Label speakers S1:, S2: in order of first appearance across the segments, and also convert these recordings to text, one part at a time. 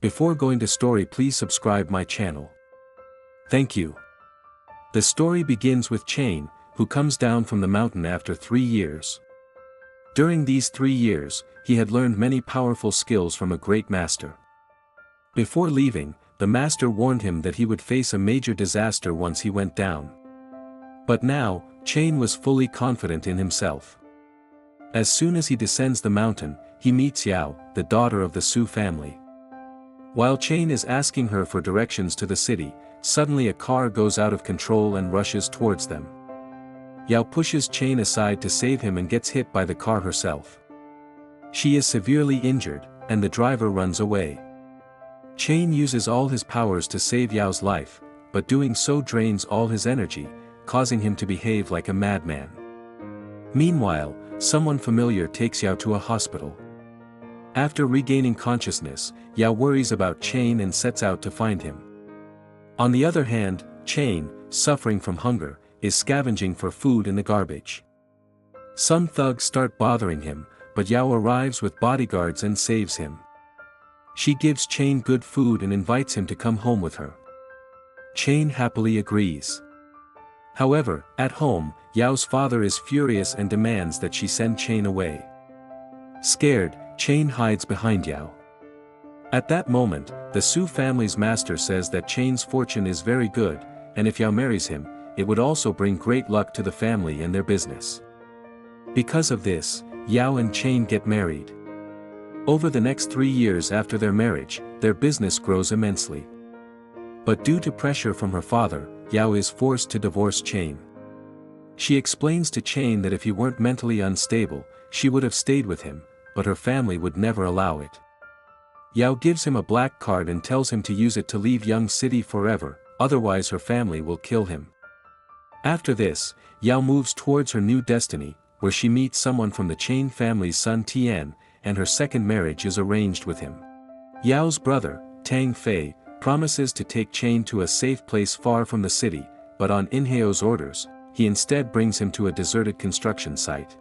S1: Before going to story, please subscribe my channel. Thank you. The story begins with Chain, who comes down from the mountain after 3 years. During these 3 years, he had learned many powerful skills from a great master. Before leaving, the master warned him that he would face a major disaster once he went down. But now, Chain was fully confident in himself. As soon as he descends the mountain, he meets Yao, the daughter of the Su family. While Chain is asking her for directions to the city, suddenly a car goes out of control and rushes towards them. Yao pushes Chain aside to save him and gets hit by the car herself. She is severely injured, and the driver runs away. Chain uses all his powers to save Yao's life, but doing so drains all his energy, causing him to behave like a madman. Meanwhile, someone familiar takes Yao to a hospital. After regaining consciousness, Yao worries about Chain and sets out to find him. On the other hand, Chain, suffering from hunger, is scavenging for food in the garbage. Some thugs start bothering him, but Yao arrives with bodyguards and saves him. She gives Chain good food and invites him to come home with her. Chain happily agrees. However, at home, Yao's father is furious and demands that she send Chain away. Scared, Chain hides behind Yao. At that moment, the Su family's master says that Chain's fortune is very good, and if Yao marries him, it would also bring great luck to the family and their business. Because of this, Yao and Chain get married. Over the next 3 years after their marriage, their business grows immensely. But due to pressure from her father, Yao is forced to divorce Chain. She explains to Chain that if he weren't mentally unstable, she would have stayed with him, but her family would never allow it. Yao gives him a black card and tells him to use it to leave Young City forever, otherwise her family will kill him. After this, Yao moves towards her new destiny, where she meets someone from the Chain family's son Tian, and her second marriage is arranged with him. Yao's brother, Tang Fei, promises to take Chain to a safe place far from the city, but on Inheo's orders, he instead brings him to a deserted construction site.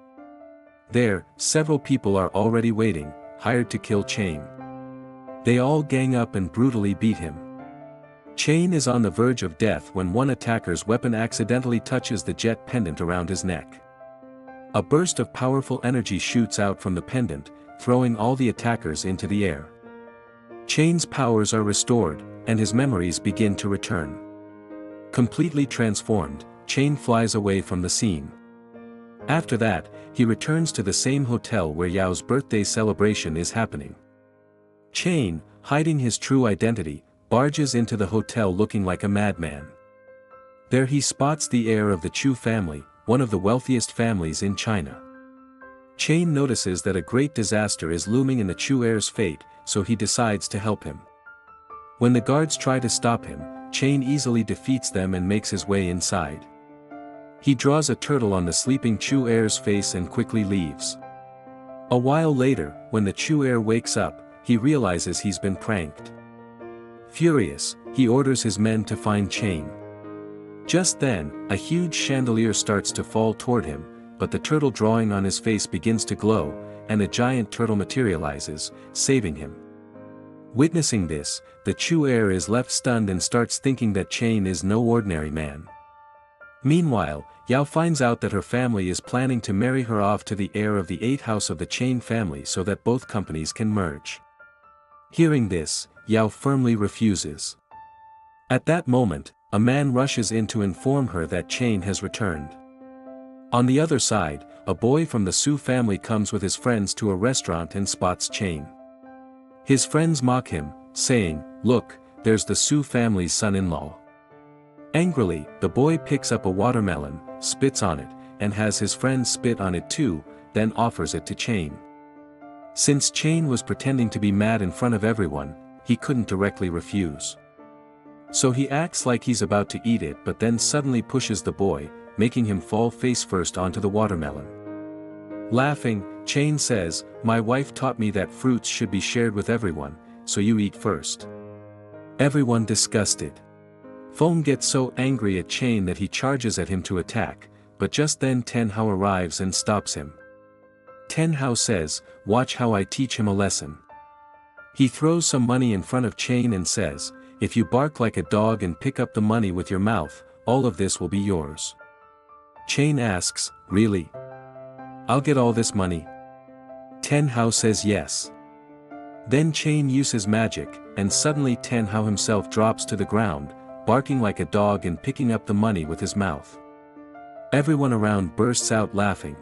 S1: There, several people are already waiting, hired to kill Chain. They all gang up and brutally beat him. Chain is on the verge of death when one attacker's weapon accidentally touches the jet pendant around his neck. A burst of powerful energy shoots out from the pendant, throwing all the attackers into the air. Chain's powers are restored, and his memories begin to return. Completely transformed, Chain flies away from the scene. After that, he returns to the same hotel where Yao's birthday celebration is happening. Chain, hiding his true identity, barges into the hotel looking like a madman. There he spots the heir of the Chu family, one of the wealthiest families in China. Chain notices that a great disaster is looming in the Chu heir's fate, so he decides to help him. When the guards try to stop him, Chain easily defeats them and makes his way inside. He draws a turtle on the sleeping Chu heir's face and quickly leaves. A while later, when the Chu heir wakes up, he realizes he's been pranked. Furious, he orders his men to find Chain. Just then, a huge chandelier starts to fall toward him, but the turtle drawing on his face begins to glow, and a giant turtle materializes, saving him. Witnessing this, the Chu heir is left stunned and starts thinking that Chain is no ordinary man. Meanwhile, Yao finds out that her family is planning to marry her off to the heir of the 8th house of the Chain family so that both companies can merge. Hearing this, Yao firmly refuses. At that moment, a man rushes in to inform her that Chain has returned. On the other side, a boy from the Su family comes with his friends to a restaurant and spots Chain. His friends mock him, saying, "Look, there's the Su family's son-in-law." Angrily, the boy picks up a watermelon, spits on it, and has his friends spit on it too, then offers it to Chain. Since Chain was pretending to be mad in front of everyone, he couldn't directly refuse. So he acts like he's about to eat it but then suddenly pushes the boy, making him fall face first onto the watermelon. Laughing, Chain says, "My wife taught me that fruits should be shared with everyone, so you eat first." Everyone disgusted. Feng gets so angry at Chain that he charges at him to attack, but just then Ten Hao arrives and stops him. Ten Hao says, "Watch how I teach him a lesson." He throws some money in front of Chain and says, "If you bark like a dog and pick up the money with your mouth, all of this will be yours." Chain asks, "Really? I'll get all this money?" Ten Hao says yes. Then Chain uses magic, and suddenly Ten Hao himself drops to the ground, barking like a dog and picking up the money with his mouth. Everyone around bursts out laughing.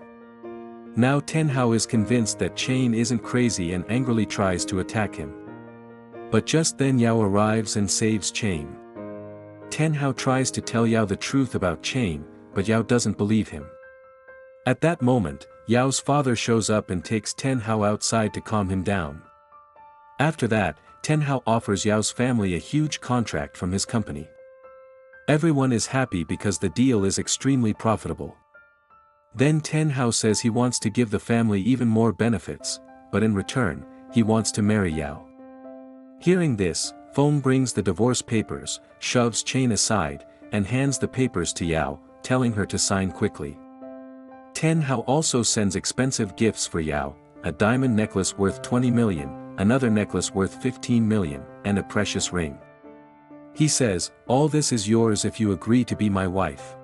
S1: Now Ten Hao is convinced that Chain isn't crazy and angrily tries to attack him. But just then Yao arrives and saves Chain. Ten Hao tries to tell Yao the truth about Chain, but Yao doesn't believe him. At that moment, Yao's father shows up and takes Ten Hao outside to calm him down. After that, Ten Hao offers Yao's family a huge contract from his company. Everyone is happy because the deal is extremely profitable. Then Ten Hao says he wants to give the family even more benefits, but in return, he wants to marry Yao. Hearing this, Feng brings the divorce papers, shoves Chain aside, and hands the papers to Yao, telling her to sign quickly. Ten Hao also sends expensive gifts for Yao, a diamond necklace worth 20 million, another necklace worth 15 million, and a precious ring. He says, "All this is yours if you agree to be my wife."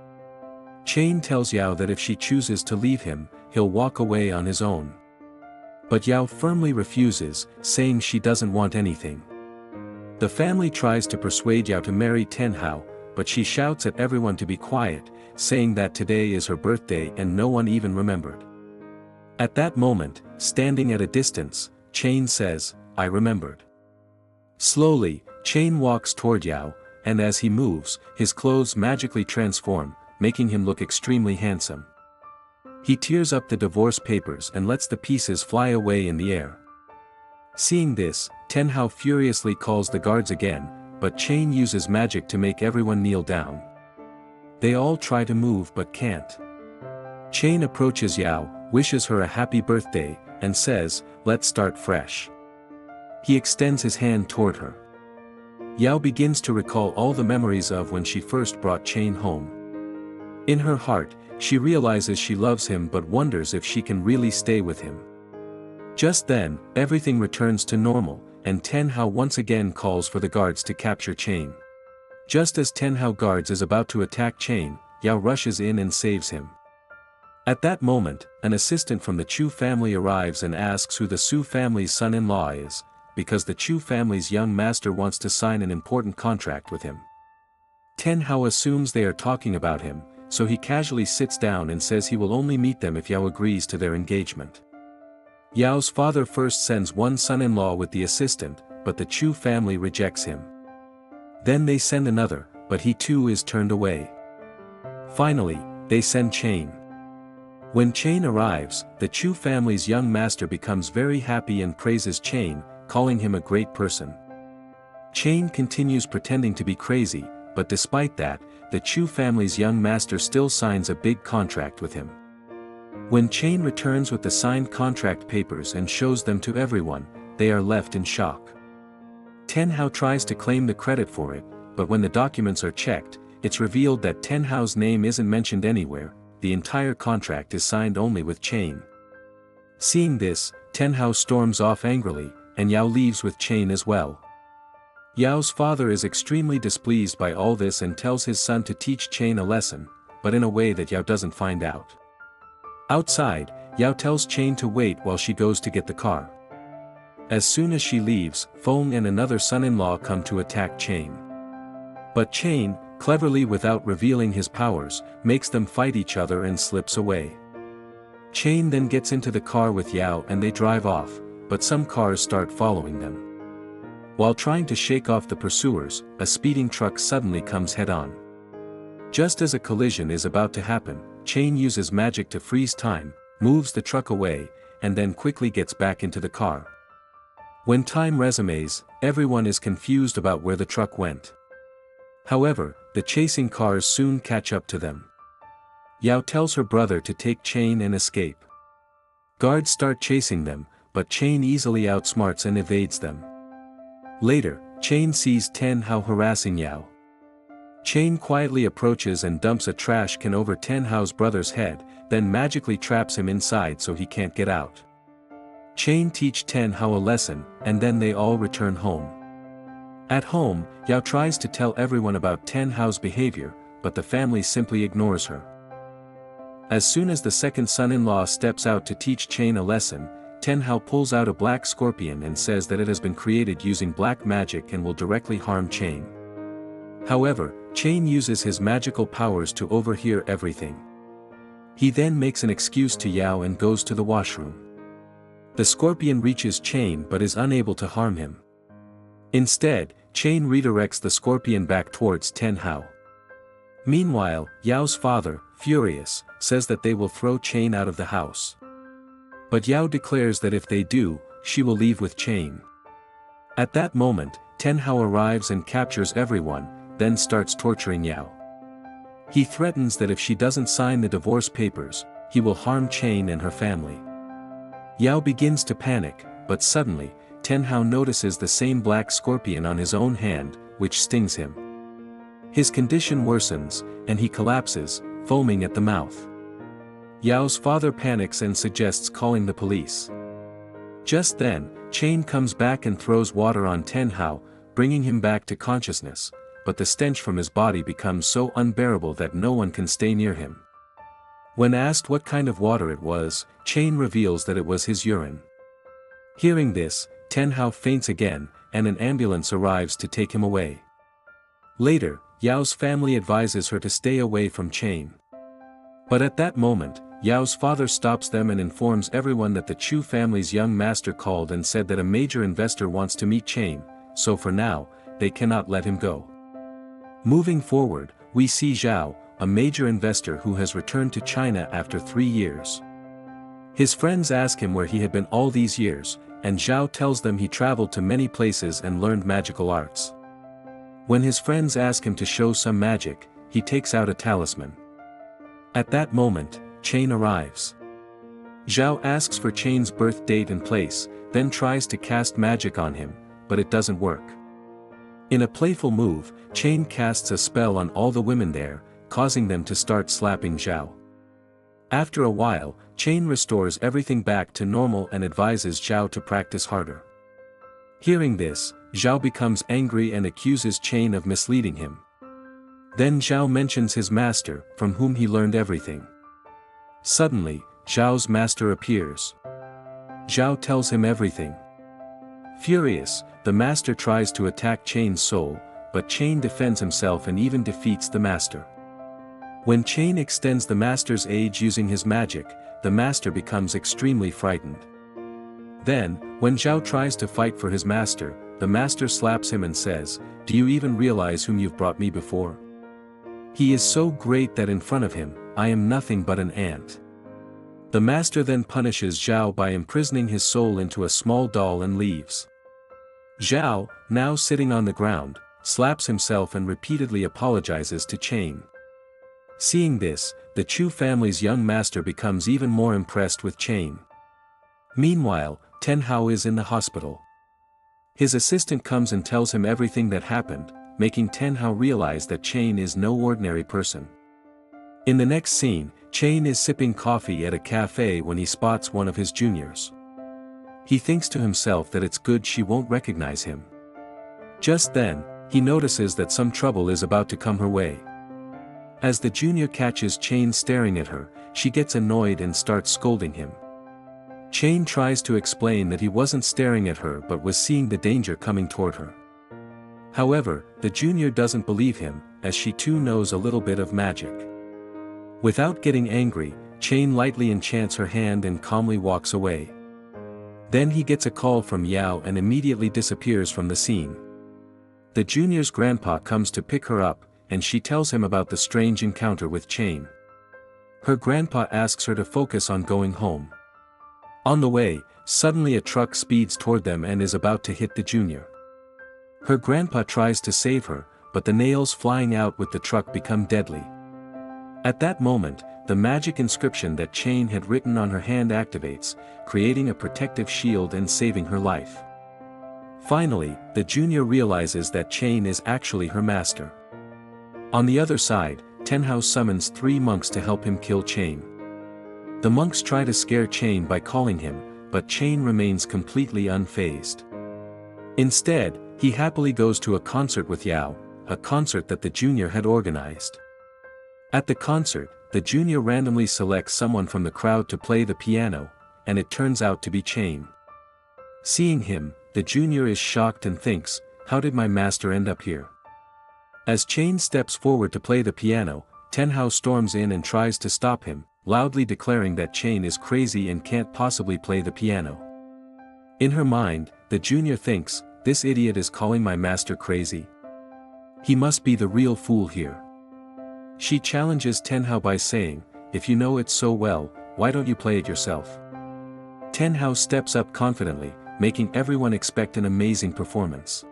S1: Chain tells Yao that if she chooses to leave him, he'll walk away on his own. But Yao firmly refuses, saying she doesn't want anything. The family tries to persuade Yao to marry Ten Hao, but she shouts at everyone to be quiet, saying that today is her birthday and no one even remembered. At that moment, standing at a distance, Chain says, "I remembered." Slowly, Chain walks toward Yao, and as he moves, his clothes magically transform, making him look extremely handsome. He tears up the divorce papers and lets the pieces fly away in the air. Seeing this, Ten Hao furiously calls the guards again, but Chain uses magic to make everyone kneel down. They all try to move but can't. Chain approaches Yao, wishes her a happy birthday, and says, "Let's start fresh." He extends his hand toward her. Yao begins to recall all the memories of when she first brought Chain home. In her heart, she realizes she loves him but wonders if she can really stay with him. Just then, everything returns to normal, and Ten Hao once again calls for the guards to capture Chain. Just as Ten Hao guards is about to attack Chain, Yao rushes in and saves him. At that moment, an assistant from the Chu family arrives and asks who the Su family's son-in-law is, because the Chu family's young master wants to sign an important contract with him. Ten Hao assumes they are talking about him, so he casually sits down and says he will only meet them if Yao agrees to their engagement. Yao's father first sends one son-in-law with the assistant, but the Chu family rejects him. Then they send another, but he too is turned away. Finally, they send Chain. When Chain arrives, the Chu family's young master becomes very happy and praises Chain, calling him a great person. Chain continues pretending to be crazy, but despite that, the Chu family's young master still signs a big contract with him. When Chain returns with the signed contract papers and shows them to everyone, they are left in shock. Ten Hao tries to claim the credit for it, but when the documents are checked, it's revealed that Ten Hao's name isn't mentioned anywhere, the entire contract is signed only with Chain. Seeing this, Ten Hao storms off angrily, and Yao leaves with Chain as well. Yao's father is extremely displeased by all this and tells his son to teach Chain a lesson, but in a way that Yao doesn't find out. Outside, Yao tells Chain to wait while she goes to get the car. As soon as she leaves, Feng and another son-in-law come to attack Chain. But Chain, cleverly without revealing his powers, makes them fight each other and slips away. Chain then gets into the car with Yao and they drive off, but some cars start following them. While trying to shake off the pursuers, a speeding truck suddenly comes head-on. Just as a collision is about to happen, Chain uses magic to freeze time, moves the truck away, and then quickly gets back into the car. When time resumes, everyone is confused about where the truck went. However, the chasing cars soon catch up to them. Yao tells her brother to take Chain and escape. Guards start chasing them, but Chain easily outsmarts and evades them. Later, Chain sees Ten Hao harassing Yao. Chain quietly approaches and dumps a trash can over Ten Hao's brother's head, then magically traps him inside so he can't get out. Chain teach Ten Hao a lesson, and then they all return home. At home, Yao tries to tell everyone about Ten Hao's behavior, but the family simply ignores her. As soon as the second son-in-law steps out to teach Chain a lesson, Ten Hao pulls out a black scorpion and says that it has been created using black magic and will directly harm Chain. However, Chain uses his magical powers to overhear everything. He then makes an excuse to Yao and goes to the washroom. The scorpion reaches Chain but is unable to harm him. Instead, Chain redirects the scorpion back towards Ten Hao. Meanwhile, Yao's father, furious, says that they will throw Chain out of the house. But Yao declares that if they do, she will leave with Chain. At that moment, Ten Hao arrives and captures everyone, then starts torturing Yao. He threatens that if she doesn't sign the divorce papers, he will harm Chain and her family. Yao begins to panic, but suddenly, Ten Hao notices the same black scorpion on his own hand, which stings him. His condition worsens, and he collapses, foaming at the mouth. Yao's father panics and suggests calling the police. Just then, Chain comes back and throws water on Ten Hao, bringing him back to consciousness, but the stench from his body becomes so unbearable that no one can stay near him. When asked what kind of water it was, Chain reveals that it was his urine. Hearing this, Ten Hao faints again, and an ambulance arrives to take him away. Later, Yao's family advises her to stay away from Chain. But at that moment, Yao's father stops them and informs everyone that the Chu family's young master called and said that a major investor wants to meet Chain, so for now, they cannot let him go. Moving forward, we see Zhao, a major investor who has returned to China after 3 years. His friends ask him where he had been all these years, and Zhao tells them he traveled to many places and learned magical arts. When his friends ask him to show some magic, he takes out a talisman. At that moment, Chain arrives. Zhao asks for Chain's birth date and place, then tries to cast magic on him, but it doesn't work. In a playful move, Chain casts a spell on all the women there, causing them to start slapping Zhao. After a while, Chain restores everything back to normal and advises Zhao to practice harder. Hearing this, Zhao becomes angry and accuses Chain of misleading him. Then Zhao mentions his master, from whom he learned everything. Suddenly, Zhao's master appears. Zhao tells him everything. Furious, the master tries to attack Chain's soul, but Chain defends himself and even defeats the master. When Chain extends the master's age using his magic, the master becomes extremely frightened. Then, when Zhao tries to fight for his master, the master slaps him and says, "Do you even realize whom you've brought me before? He is so great that in front of him, I am nothing but an ant." The master then punishes Zhao by imprisoning his soul into a small doll and leaves. Zhao, now sitting on the ground, slaps himself and repeatedly apologizes to Chain. Seeing this, the Chu family's young master becomes even more impressed with Chain. Meanwhile, Ten Hao is in the hospital. His assistant comes and tells him everything that happened, making Ten Hao realize that Chain is no ordinary person. In the next scene, Chain is sipping coffee at a cafe when he spots one of his juniors. He thinks to himself that it's good she won't recognize him. Just then, he notices that some trouble is about to come her way. As the junior catches Chain staring at her, she gets annoyed and starts scolding him. Chain tries to explain that he wasn't staring at her but was seeing the danger coming toward her. However, the junior doesn't believe him, as she too knows a little bit of magic. Without getting angry, Chain lightly enchants her hand and calmly walks away. Then he gets a call from Yao and immediately disappears from the scene. The junior's grandpa comes to pick her up, and she tells him about the strange encounter with Chain. Her grandpa asks her to focus on going home. On the way, suddenly a truck speeds toward them and is about to hit the junior. Her grandpa tries to save her, but the nails flying out with the truck become deadly. At that moment, the magic inscription that Chain had written on her hand activates, creating a protective shield and saving her life. Finally, the junior realizes that Chain is actually her master. On the other side, Ten Hao summons 3 monks to help him kill Chain. The monks try to scare Chain by calling him, but Chain remains completely unfazed. Instead, he happily goes to a concert with Yao, a concert that the junior had organized. At the concert, the junior randomly selects someone from the crowd to play the piano, and it turns out to be Chain. Seeing him, the junior is shocked and thinks, "How did my master end up here?" As Chain steps forward to play the piano, Tenhao storms in and tries to stop him, loudly declaring that Chain is crazy and can't possibly play the piano. In her mind, the junior thinks, "This idiot is calling my master crazy. He must be the real fool here." She challenges Tenhao by saying, "If you know it so well, why don't you play it yourself?" Tenhao steps up confidently, making everyone expect an amazing performance.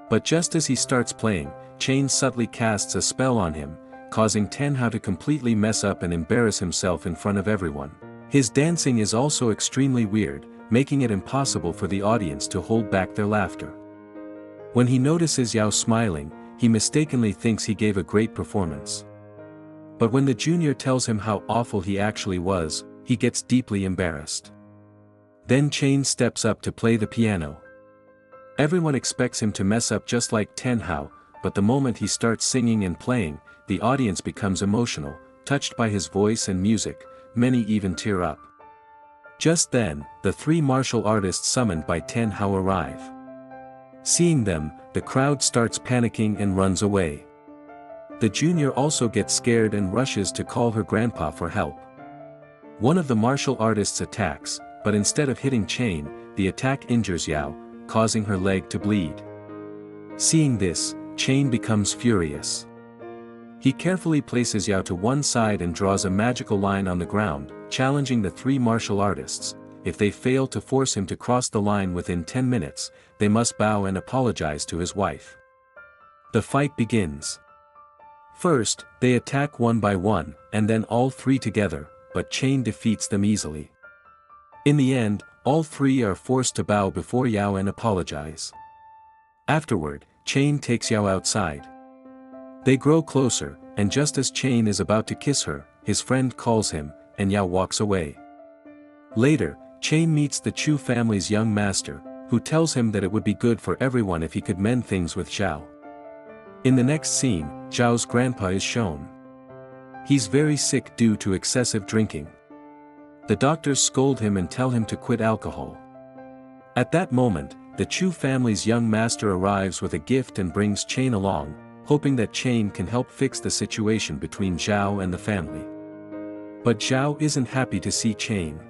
S1: But just as he starts playing, Chain subtly casts a spell on him, causing Tenhao to completely mess up and embarrass himself in front of everyone. His dancing is also extremely weird, making it impossible for the audience to hold back their laughter. When he notices Yao smiling, he mistakenly thinks he gave a great performance. But when the junior tells him how awful he actually was, he gets deeply embarrassed. Then Chain steps up to play the piano. Everyone expects him to mess up just like Tenhao, but the moment he starts singing and playing, the audience becomes emotional, touched by his voice and music, many even tear up. Just then, the three martial artists summoned by Tenhao arrive. Seeing them, the crowd starts panicking and runs away. The junior also gets scared and rushes to call her grandpa for help. One of the martial artists attacks, but instead of hitting Chain, the attack injures Yao, causing her leg to bleed. Seeing this, Chain becomes furious. He carefully places Yao to one side and draws a magical line on the ground, challenging the three martial artists. If they fail to force him to cross the line within 10 minutes, they must bow and apologize to his wife. The fight begins. First, they attack one by one, and then all three together, but Chain defeats them easily. In the end, all three are forced to bow before Yao and apologize. Afterward, Chain takes Yao outside. They grow closer, and just as Chain is about to kiss her, his friend calls him, and Yao walks away. Later, Chain meets the Chu family's young master, who tells him that it would be good for everyone if he could mend things with Zhao. In the next scene, Zhao's grandpa is shown. He's very sick due to excessive drinking. The doctors scold him and tell him to quit alcohol. At that moment, the Chu family's young master arrives with a gift and brings Chain along, hoping that Chain can help fix the situation between Zhao and the family. But Zhao isn't happy to see Chain.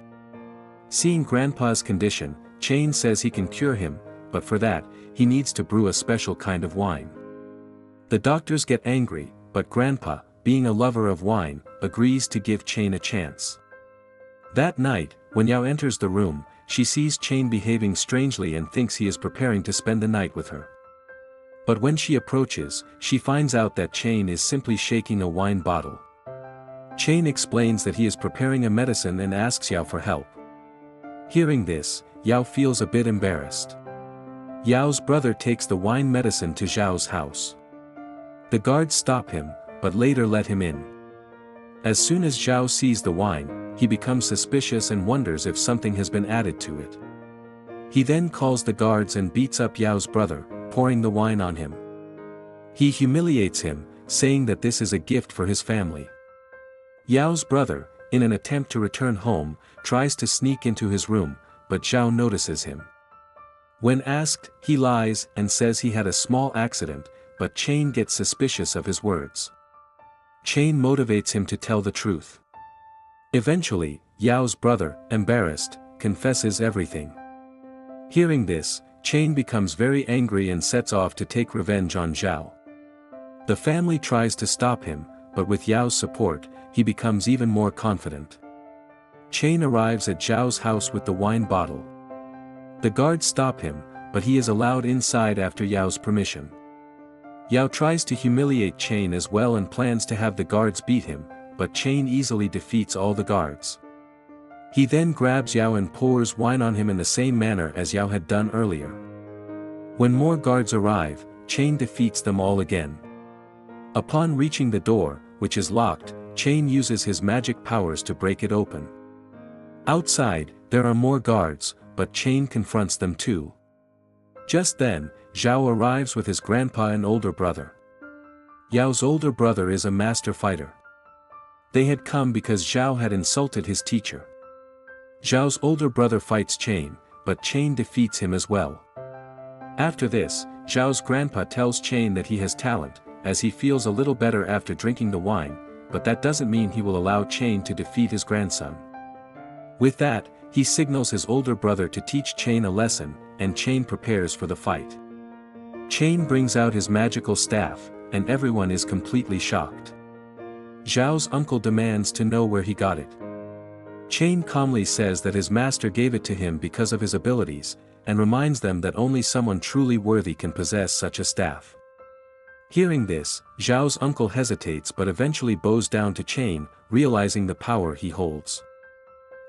S1: Seeing Grandpa's condition, Chain says he can cure him, but for that, he needs to brew a special kind of wine. The doctors get angry, but Grandpa, being a lover of wine, agrees to give Chain a chance. That night, when Yao enters the room, she sees Chain behaving strangely and thinks he is preparing to spend the night with her. But when she approaches, she finds out that Chain is simply shaking a wine bottle. Chain explains that he is preparing a medicine and asks Yao for help. Hearing this, Yao feels a bit embarrassed. Yao's brother takes the wine medicine to Zhao's house. The guards stop him, but later let him in. As soon as Zhao sees the wine, he becomes suspicious and wonders if something has been added to it. He then calls the guards and beats up Yao's brother, pouring the wine on him. He humiliates him, saying that this is a gift for his family. Yao's brother, in an attempt to return home, tries to sneak into his room, but Zhao notices him. When asked, he lies and says he had a small accident, but Chain gets suspicious of his words. Chain motivates him to tell the truth. Eventually, Yao's brother, embarrassed, confesses everything. Hearing this, Chain becomes very angry and sets off to take revenge on Zhao. The family tries to stop him, but with Yao's support, he becomes even more confident. Chain arrives at Zhao's house with the wine bottle. The guards stop him, but he is allowed inside after Yao's permission. Yao tries to humiliate Chain as well and plans to have the guards beat him, but Chain easily defeats all the guards. He then grabs Yao and pours wine on him in the same manner as Yao had done earlier. When more guards arrive, Chain defeats them all again. Upon reaching the door, which is locked, Chain uses his magic powers to break it open. Outside, There are more guards, but Chain confronts them too. Just then, Zhao arrives with his grandpa and older brother. Yao's older brother is a master fighter. They had come because Zhao had insulted his teacher. Zhao's older brother fights Chain, but Chain defeats him as well. After this, Zhao's grandpa tells Chain that he has talent, as he feels a little better after drinking the wine, but that doesn't mean he will allow Chain to defeat his grandson. With that, he signals his older brother to teach Chain a lesson, and Chain prepares for the fight. Chain brings out his magical staff, and everyone is completely shocked. Zhao's uncle demands to know where he got it. Chain calmly says that his master gave it to him because of his abilities, and reminds them that only someone truly worthy can possess such a staff. Hearing this, Zhao's uncle hesitates but eventually bows down to Chain, realizing the power he holds.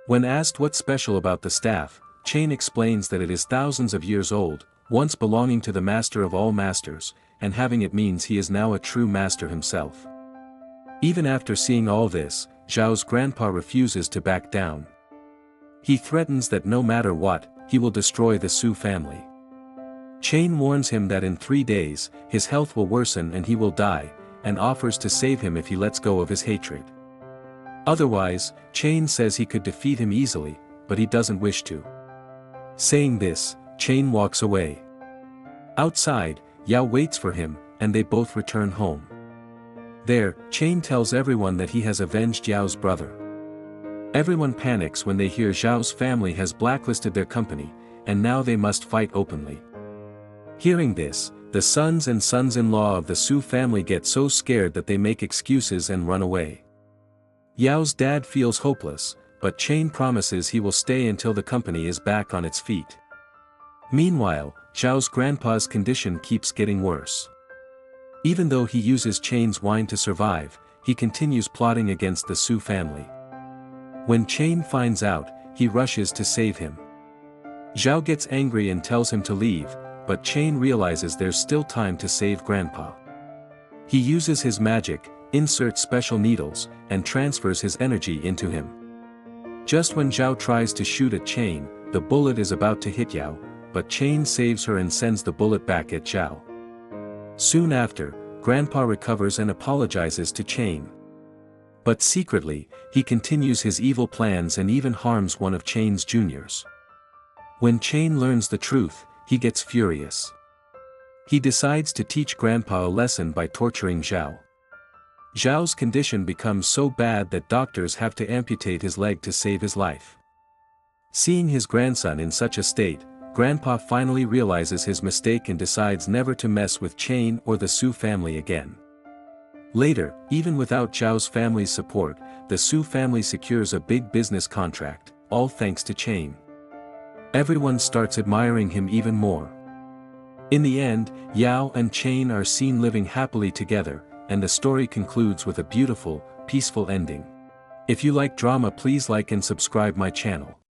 S1: When asked what's special about the staff, Chain explains that it is thousands of years old, once belonging to the master of all masters, and having it means he is now a true master himself. Even after seeing all this, Zhao's grandpa refuses to back down. He threatens that no matter what, he will destroy the Su family. Chain warns him that in 3 days, his health will worsen and he will die, and offers to save him if he lets go of his hatred. Otherwise, Chain says he could defeat him easily, but he doesn't wish to. Saying this, Chain walks away. Outside, Yao waits for him, and they both return home. There, Chain tells everyone that he has avenged Yao's brother. Everyone panics when they hear Zhao's family has blacklisted their company, and now they must fight openly. Hearing this, the sons and sons-in-law of the Su family get so scared that they make excuses and run away. Yao's dad feels hopeless, but Chain promises he will stay until the company is back on its feet. Meanwhile, Zhao's grandpa's condition keeps getting worse. Even though he uses Chain's wine to survive, he continues plotting against the Su family. When Chain finds out, he rushes to save him. Zhao gets angry and tells him to leave, but Chain realizes there's still time to save Grandpa. He uses his magic, inserts special needles, and transfers his energy into him. Just when Zhao tries to shoot at Chain, the bullet is about to hit Yao, but Chain saves her and sends the bullet back at Zhao. Soon after, Grandpa recovers and apologizes to Chain. But secretly, he continues his evil plans and even harms one of Chain's juniors. When Chain learns the truth, he gets furious. He decides to teach Grandpa a lesson by torturing Zhao. Zhao's condition becomes so bad that doctors have to amputate his leg to save his life. Seeing his grandson in such a state, Grandpa finally realizes his mistake and decides never to mess with Chain or the Su family again. Later, even without Zhao's family's support, the Su family secures a big business contract, all thanks to Chain. Everyone starts admiring him even more. In the end, Yao and Chain are seen living happily together, and the story concludes with a beautiful, peaceful ending. If you like drama, please like and subscribe my channel.